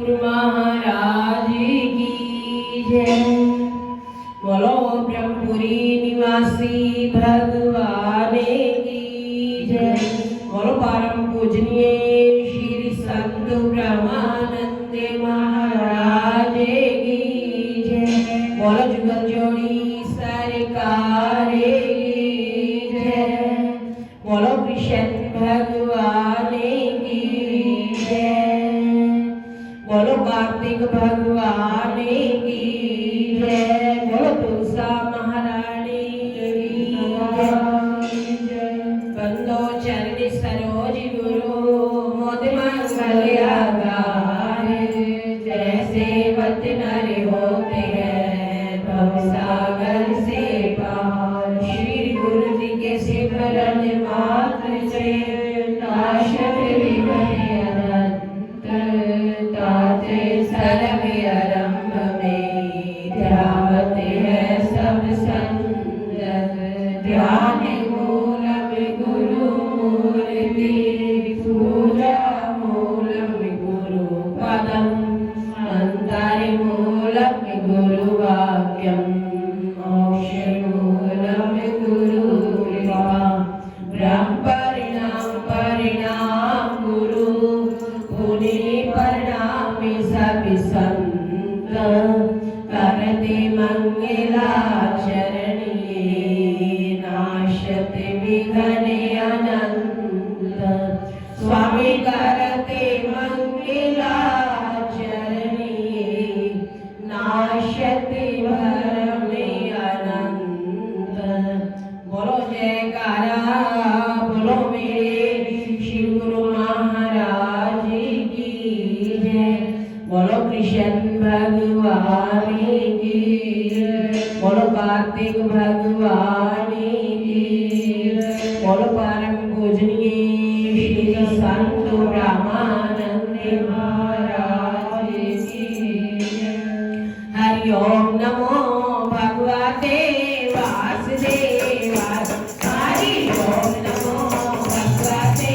महाराज की जय। बोलो ब्रह्मपुरी निवासी भगवान की जय। बोलो परम पूजनीय श्री संत ब्रह्मानंद महाराज की जय। बोलो जुगल जोड़ी सरकार की जय। बोलो कृष्ण भगवान की जय। बोलो कार्तिक भगवान की जय। बोलो तुलसा महारानी की जय। बंदो चरण सरोज गुरु मोद मंगल्या गाए। जैसे वत नर होते हैं भवसागर से पार। श्री गुरु जी के सिमरन मात्र से नाशक विघ्न सर्व आरंभ में ध्यावत है सब संत। ध्यान मूलम गुरु मूर्ति पूजा मूलम गुरु पदम। अंतर मूलम गुरु वाक्यम मोक्ष मूलम गुरु कृपा। ब्रह्म परिणाम गुरु पुनि परिणामी सब संत। करते मंगलाचरण ये नाशत विघ्न अनंत। स्वामी करते मंगलाचरण ये नाशत भरम अनंत। बोलो जयकारा बोलो मेरे श्री गुरु महाराज की जय। बोलो कृष्ण भगवान की जय। बोलो कार्तिक भगवान की जय। बोलो परम पूजनीय श्री संत ब्रह्मानंद महाराज की जय। हरि ओम नमो भगवते वासुदेवाय। हरि ओम नमो भगवते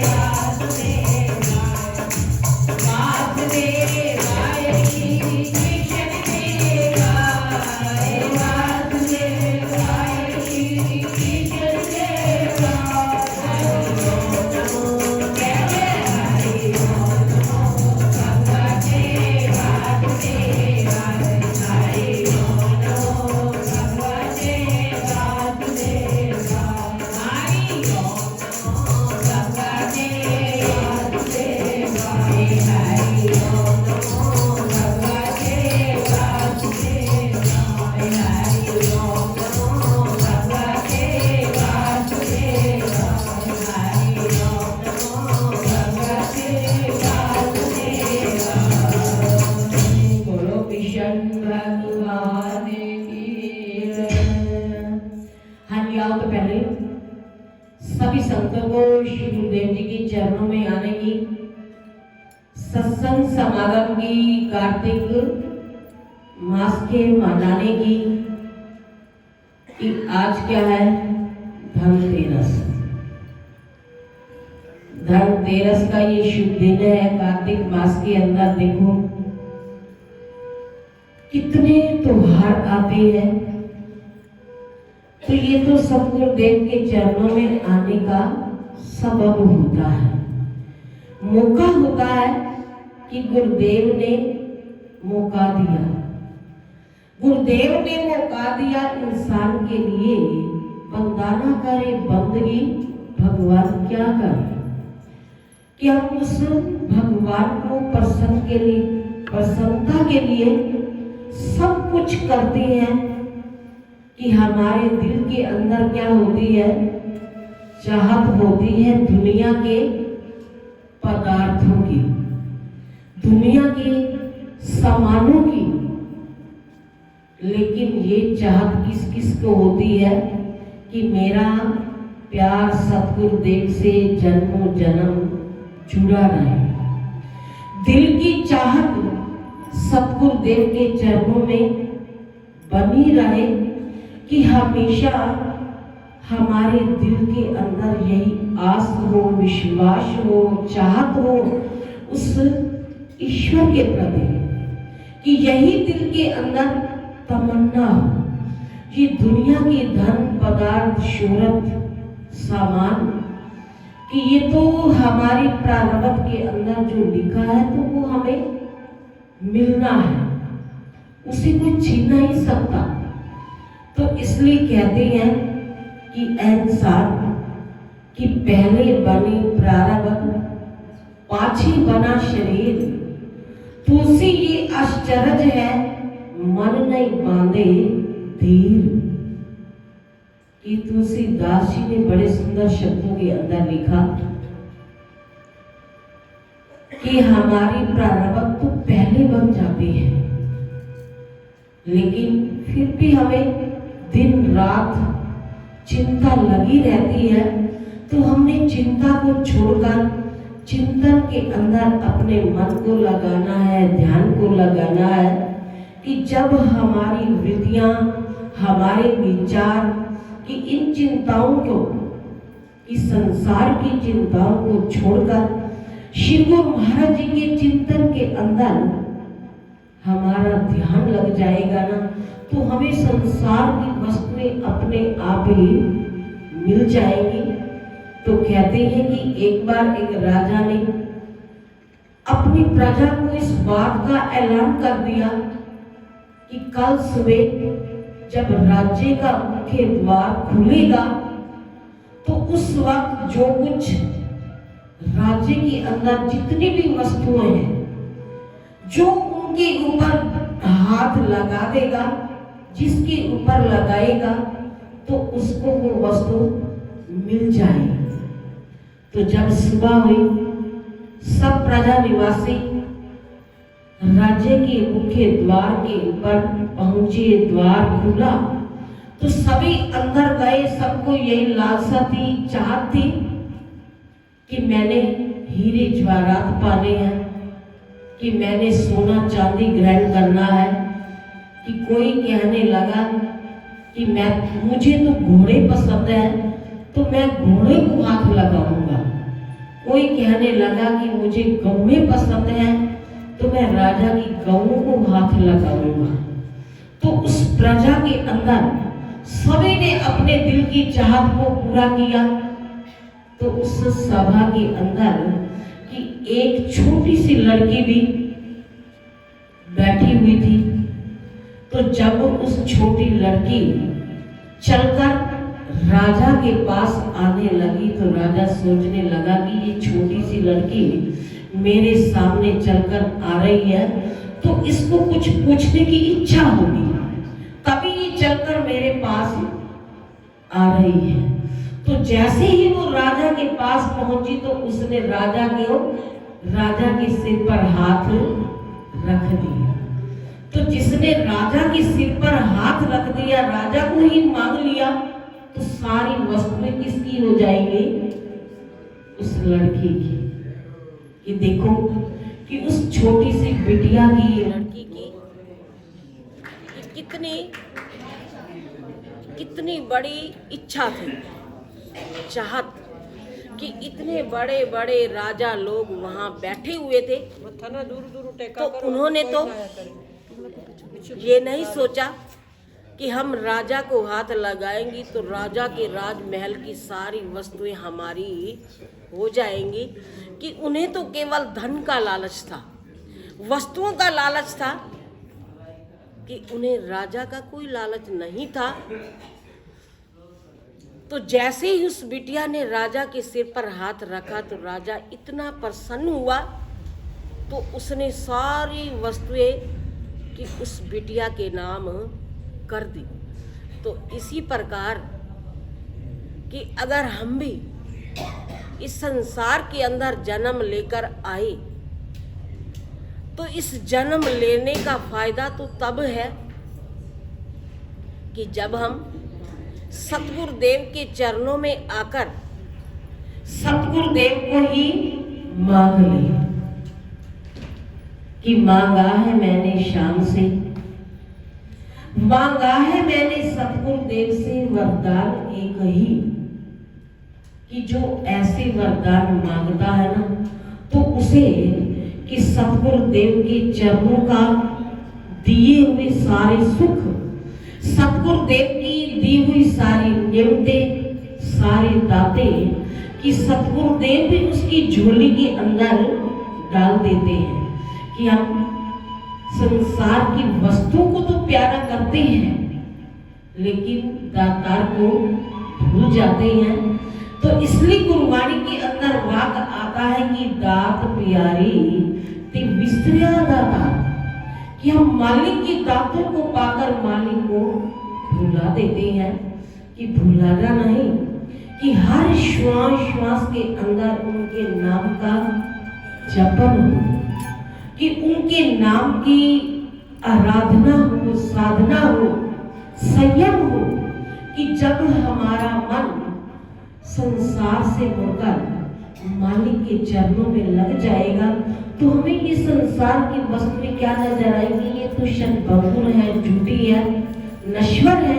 वासुदेवाय। वासुदेवाय कृष्ण देवाय। वासुदेवाय कृष्ण देवाय। हरि ओम नमो जय जय। हरि ओम नमो भगवते वासुदेवाय। हरि ओम नमो भगवते वासुदेवाय। हरि ओम नमो भगवते वासुदेवाय। हरि ओम नमो भगवते वासुदेवाय। हरि ओम नमो भगवते वासुदेवाय। हरि ओम नमो भगवते वासुदेवाय। बोलो कृष्ण भगवान की जय। हाँ जी आओ तो पहले सभी संतों को श्री गुरुदेव जी के चरणों में आने की, सत्संग समागम की, कार्तिक मास के मनाने की। कि आज क्या है धनतेरस। धनतेरस का ये शुभ दिन है। कार्तिक मास के अंदर देखो कितने त्योहार आते हैं। तो ये तो सब गुरुदेव के चरणों में आने का सबब होता है, मौका होता है कि गुरुदेव ने मौका दिया। गुरुदेव ने मौका दिया इंसान के लिए। बंदा ना करे बंदगी भगवान क्या करे। कि हम उस भगवान को प्रसन्नता के लिए सब कुछ करते हैं। कि हमारे दिल के अंदर क्या होती है, चाहत होती है दुनिया के पदार्थों की, दुनिया के सामानों की। लेकिन ये चाहत किस किस को होती है कि मेरा प्यार सतगुरुदेव से जन्मों जन्म जुड़ा रहे। दिल की चाहत सतगुरुदेव के चरणों में बनी रहे कि हमेशा हमारे दिल के अंदर यही आस हो, विश्वास हो, चाहत हो उस ईश्वर के प्रति, कि यही दिल के अंदर तमन्ना हो कि दुनिया की धन पदार्थ शोहरत सामान, कि ये तो हमारी प्रारब्ध के अंदर जो लिखा है तो वो हमें मिलना है, उसे कोई छीन नहीं सकता। तो इसलिए कहते हैं कि इंसान कि पहले बनी प्रारब्ध पाछी बना शरीर, तुलसी ये आश्चर्य है मन नहीं बांधे धीर। कि तुलसीदास जी ने बड़े सुंदर शब्दों के अंदर लिखा कि हमारी प्रारब्ध तो पहले बन जाती है, लेकिन फिर भी हमें दिन रात चिंता लगी रहती है। तो हमने चिंता को छोड़कर चिंतन के अंदर अपने मन को लगाना है, ध्यान को लगाना है कि जब हमारी वृत्तियां, हमारे विचार कि इन चिंताओं को, इस संसार की चिंताओं को छोड़कर श्री गुरु महाराज जी के चिंतन के अंदर हमारा ध्यान लग जाएगा ना, तो हमें संसार की वस्तुएं अपने आप ही मिल जाएंगी। तो कहते हैं कि एक बार एक राजा ने अपनी प्रजा को इस बात का ऐलान कर दिया कि कल सुबह जब राज्य का मुख्य द्वार खुलेगा तो उस वक्त जो कुछ राज्य के अंदर जितनी भी वस्तुएं हैं, जो उनके ऊपर हाथ लगा देगा, जिसके ऊपर लगाएगा तो उसको वो वस्तु मिल जाएगी। तो जब सुबह हुई, सब प्रजा निवासी राज्य के मुख्य द्वार के ऊपर पहुंचे, द्वार खुला तो सभी अंदर गए। सबको यही लालसा थी, चाहत थी कि मैंने हीरे जवाहरात पाने हैं, कि मैंने सोना चांदी ग्रहण करना है। कि कोई कहने लगा कि मुझे तो घोड़े पसंद है तो मैं घोड़े को हाथ लगाऊंगा। कोई कहने लगा कि मुझे गौएं पसंद है तो मैं राजा की गौओं को हाथ लगाऊंगा। तो उस प्रजा के अंदर सभी ने अपने दिल की चाहत को पूरा किया। तो उस सभा के अंदर कि एक छोटी सी लड़की भी बैठी हुई थी। तो जब उस छोटी लड़की चलकर राजा के पास आने लगी तो राजा सोचने लगा कि ये छोटी सी लड़की मेरे सामने चलकर आ रही है तो इसको कुछ पूछने की इच्छा होगी, तभी ये चलकर मेरे पास आ रही है। तो जैसे ही वो राजा के पास पहुंची तो उसने राजा के सिर पर हाथ रख दिया। तो जिसने राजा के सिर पर हाथ रख दिया, राजा को ही मांग लिया, तो सारी वस्तुएं किसकी हो जाएंगी? उस लड़की की। कि देखो कि उस छोटी सी बिटिया की, लड़की की कितनी बड़ी इच्छा थी, चाहत कि इतने बड़े बड़े राजा लोग वहां बैठे हुए थे। तो उन्होंने तो ये नहीं सोचा कि हम राजा को हाथ लगाएंगी तो राजा के राजमहल की सारी वस्तुएं हमारी हो जाएंगी। कि उन्हें तो केवल धन का लालच था, वस्तुओं का लालच था, कि उन्हें राजा का कोई लालच नहीं था। तो जैसे ही उस बिटिया ने राजा के सिर पर हाथ रखा तो राजा इतना प्रसन्न हुआ तो उसने सारी वस्तुएं कि उस बिटिया के नाम कर दी। तो इसी प्रकार कि अगर हम भी इस संसार के अंदर जन्म लेकर आए तो इस जन्म लेने का फायदा तो तब है कि जब हम सतगुरुदेव के चरणों में आकर सतगुरुदेव को ही मांग ले। कि मांगा है मैंने शाम से, मांगा है मैंने सतगुरुदेव से वरदान एक ही। कि जो ऐसे वरदान मांगता है ना तो उसे कि सतगुरु देव के चरणों का दिए हुए सारे सुख, सतगुरु देव की दी हुई सारी नियमतें, सारे दाते कि सतगुरु देव भी उसकी झोली के अंदर डाल देते हैं। कि हम संसार की वस्तुओं को तो प्यारा करते हैं लेकिन दातार को भूल जाते हैं। तो इसलिए गुरुवाणी के अंदर वाक आता है कि दात प्यारी ते विस्तरिया दाता, कि हम मालिक की दातों को पाकर मालिक को भुला देते हैं। कि भुलाना नहीं, कि हर श्वास श्वास के अंदर उनके नाम का जपन हो, कि उनके नाम की आराधना हो, साधना हो, संयम हो। कि जब हमारा मन संसार से मुड़कर मालिक के चरणों में लग जाएगा तो हमें ये संसार की वस्तु क्या नजर आएगी? ये तो क्षणभंगुर है, झूठी है, नश्वर है।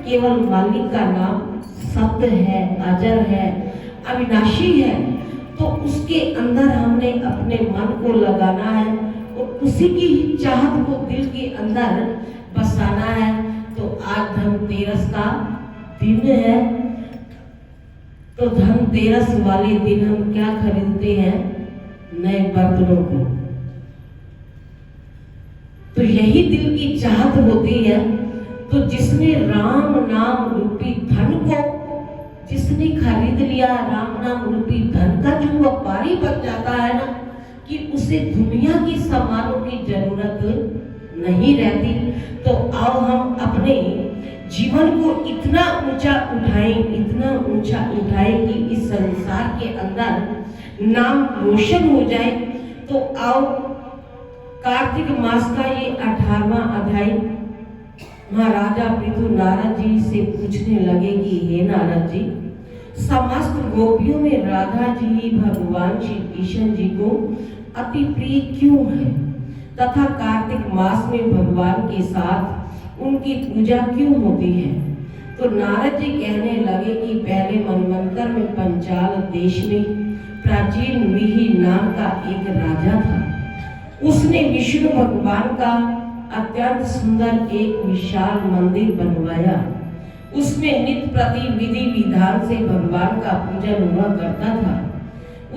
केवल मालिक का नाम सत्य है, अजर है, अविनाशी है। तो उसके अंदर हमने अपने मन को लगाना है और उसी की ही चाहत को दिल के अंदर बसाना है। तो आज धनतेरस का दिन है, तो धनतेरस वाले दिन हम क्या खरीदते हैं? नए बर्तनों को। तो यही दिल की चाहत होती है। तो जिसने राम नाम रूपी धन को जिसने खरीद लिया, राम नाम रूपी धन का जो व्यापारी बन जाता है ना, कि उसे दुनिया की सामानों की जरूरत नहीं रहती। तो आओ हम अपने जीवन को इतना ऊंचा उठाएं, इतना ऊंचा उठाएं कि इस संसार के अंदर नाम रोशन हो जाए। तो आओ कार्तिक मास का ये 18वां अध्याय महाराजा पृथु नारद जी से पूछने लगे कि हे नारद जी, समस्त गोपियों में राधा जी ही भगवान श्री कृष्ण जी को अति प्रिय क्यों है तथा कार्तिक मास में भगवान के साथ उनकी पूजा क्यों होती है? तो नारद जी कहने लगे कि पहले मनवंतर में पंचाल देश में प्राचीन मिहि नाम का एक राजा था। उसने विष्णु भगवान का अत्यंत सुंदर एक विशाल मंदिर बनवाया। उसमें नित्य प्रति विधि विधान से भगवान का पूजन हुआ करता था।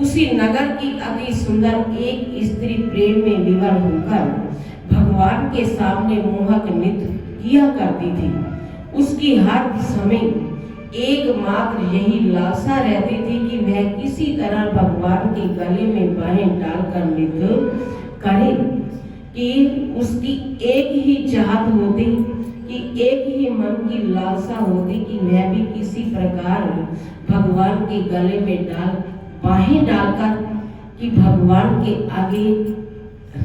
उसी नगर की अति सुंदर एक स्त्री प्रेम में विवल होकर भगवान के सामने मोहक नृत्य किया करती थी। उसकी हर समय एकमात्र यही लालसा रहती थी कि वह किसी तरह भगवान के गले में बाहें डालकर नृत्य करे। कि उसकी एक ही चाहत होती, कि एक ही मन की लालसा होती कि वह भी किसी प्रकार भगवान के गले में बाहें डालकर कि भगवान के आगे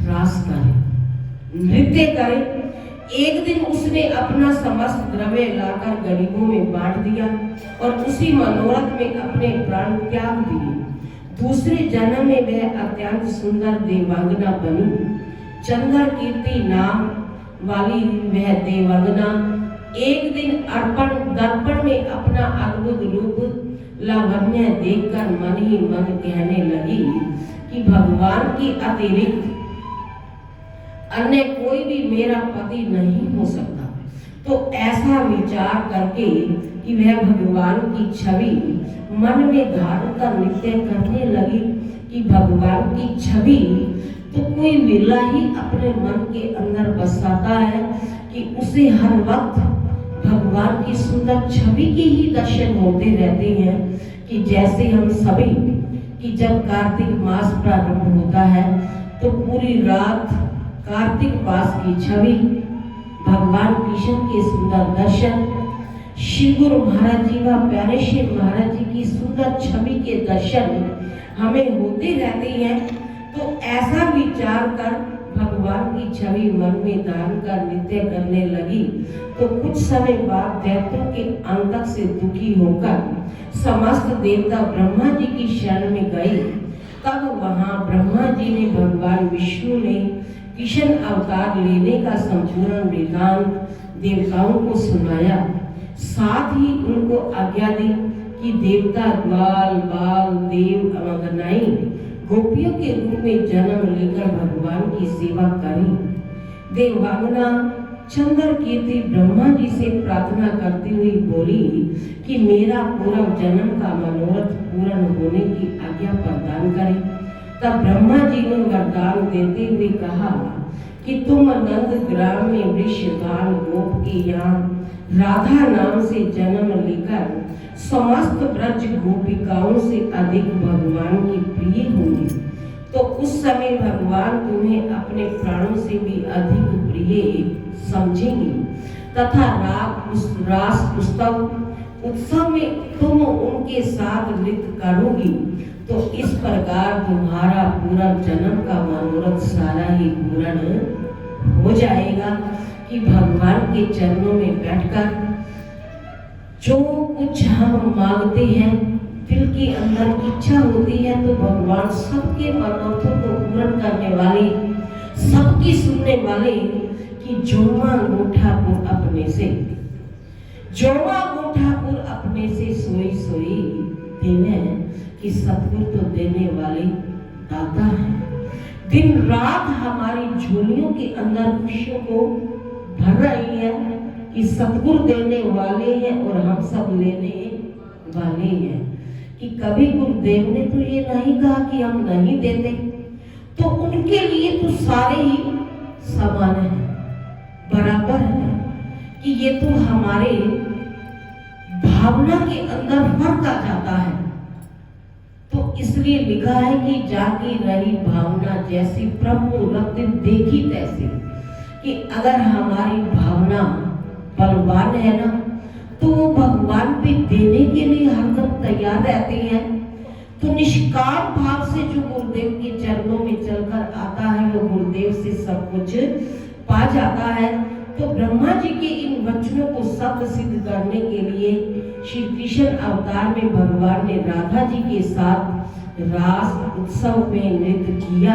रास करे, नृत्य करे। एक दिन उसने अपना समस्त द्रव्य लाकर गरीबों में बांट दिया और उसी मनोरथ में अपने प्राण त्याग दिए। दूसरे जन्म में वह अत्यंत सुंदर देवांगना बनी। चंद्र कीर्ति नाम वाली वह देवांगना एक दिन दर्पण में अपना अद्भुत रूप लावण्य देखकर मन ही मन कहने लगी कि भगवान की अतिरिक्त अन्य कोई भी मेरा पति नहीं हो सकता। तो ऐसा विचार करके कि वह भगवान की छवि मन में धारण कर नृत्य करने लगी। कि भगवान की छवि तो कोई विरला ही अपने मन के अंदर बसाता है कि उसे हर वक्त भगवान की सुंदर छवि के ही दर्शन होते रहते हैं। कि जैसे हम सभी कि जब कार्तिक मास प्रारंभ होता है तो पूरी रात कार्तिक मास की छवि, भगवान कृष्ण के सुंदर दर्शन, श्री गुरु महाराज जी व प्यारे श्री महाराज जी की सुंदर छवि के दर्शन हमें होते रहते हैं। तो ऐसा विचार कर भगवान की छवि मन में धारण कर नृत्य करने लगी। तो कुछ समय बाद दैत्यों के आतंक से दुखी होकर समस्त देवता ब्रह्मा जी की शरण में गए। तब वहां ब्रह्मा जी ने भगवान विष्णु ने कृष्ण अवतार लेने का संपूर्ण वृतांत देवताओं को सुनाया। साथ ही उनको आज्ञा दी कि देवता ग्वाल बाल देव अवगनाई गोपियों के रूप में जन्म लेकर भगवान की सेवा करी। देवांगना चंद्र कीर्ति ब्रह्मा जी से प्रार्थना करती हुई बोली कि मेरा पूरा जन्म का मनोरथ पूर्ण होने की आज्ञा प्रदान करें। तब ब्रह्मा जी ने वरदान देते हुए कहा कि तुम नंद ग्राम में वृषभान गोप के यहाँ राधा नाम से जन्म लेकर समस्त ब्रज गोपिकाओं से अधिक भगवान की प्रिय होंगी, तो उस समय भगवान तुम्हें अपने प्राणों से भी अधिक प्रिय समझेंगे तथा रास उत्सव में तुम उनके साथ नृत्य करोगी। तो इस प्रकार तुम्हारा पूरा जन्म का मनोरथ सारा ही पूर्ण हो जाएगा कि भगवान के चरणों में बैठकर जो कुछ हम मांगते हैं, दिल के अंदर इच्छा होती है, तो भगवान सबके मनोरथों को पूर्ण करने वाले, सबकी सुनने वाले कि जोमा गोठापुर अपने से सोई सोई देवे कि सतगुरु तो देने वाले दाता है। दिन रात हमारी झोलियों के अंदर खुशियों को भर रही है कि सतगुरु देने वाले हैं और हम सब लेने वाले हैं। कि कभी गुरुदेव ने तो ये नहीं कहा कि हम नहीं देते, तो उनके लिए तो सारे ही समान है, बराबर है। कि ये तो हमारे भावना के अंदर फर्क आ जाता है। तो इसलिए लिखा है कि जागी रही भावना जैसी प्रभु रक्त देखी तैसी। कि अगर हमारी भावना बलवान है ना, तो वो भगवान पे देने के लिए हरदम तैयार रहती है। तो निष्काम भाव से जो गुरुदेव के चरणों में चलकर आता है, वो गुरुदेव से सब कुछ पा जाता है। तो ब्रह्मा जी के इन वचनों को सत्य सिद्ध करने के लिए श्री कृष्ण अवतार में भगवान ने राधा जी के साथ रास उत्सव में नृत्य किया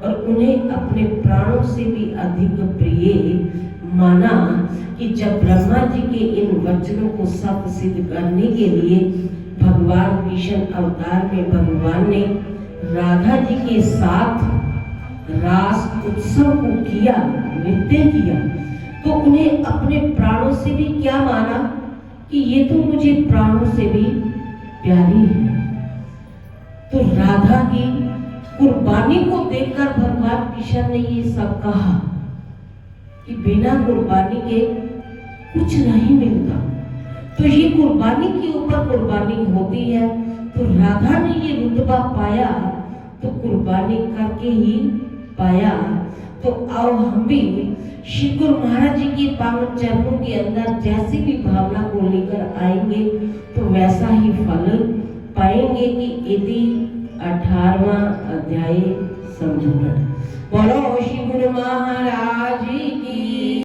और उन्हें अपने प्राणों से भी अधिक प्रिय माना। कि जब ब्रह्मा जी के इन वचनों को सत्य सिद्ध करने के लिए भगवान कृष्ण अवतार में भगवान ने राधा जी के साथ रास उत्सव को किया, नृत्य किया, तो उन्हें अपने प्राणों से भी क्या माना कि ये तो मुझे प्राणों से भी प्यारी है। तो राधा की कुर्बानी को देखकर भगवान कृष्ण ने ये सब कहा कि बिना कुर्बानी के कुछ नहीं मिलता। तो ये कुर्बानी के ऊपर कुर्बानी होती है। तो राधा ने ये रुतबा पाया तो कुर्बानी करके ही पाया। तो आओ हम भी श्री गुरु महाराज जी के पावन चरणों के अंदर जैसी भी भावना को लेकर आएंगे तो वैसा ही फल पाएंगे। कि इति 18वां अध्याय संपूर्ण। बोलो श्री गुरु महाराज की।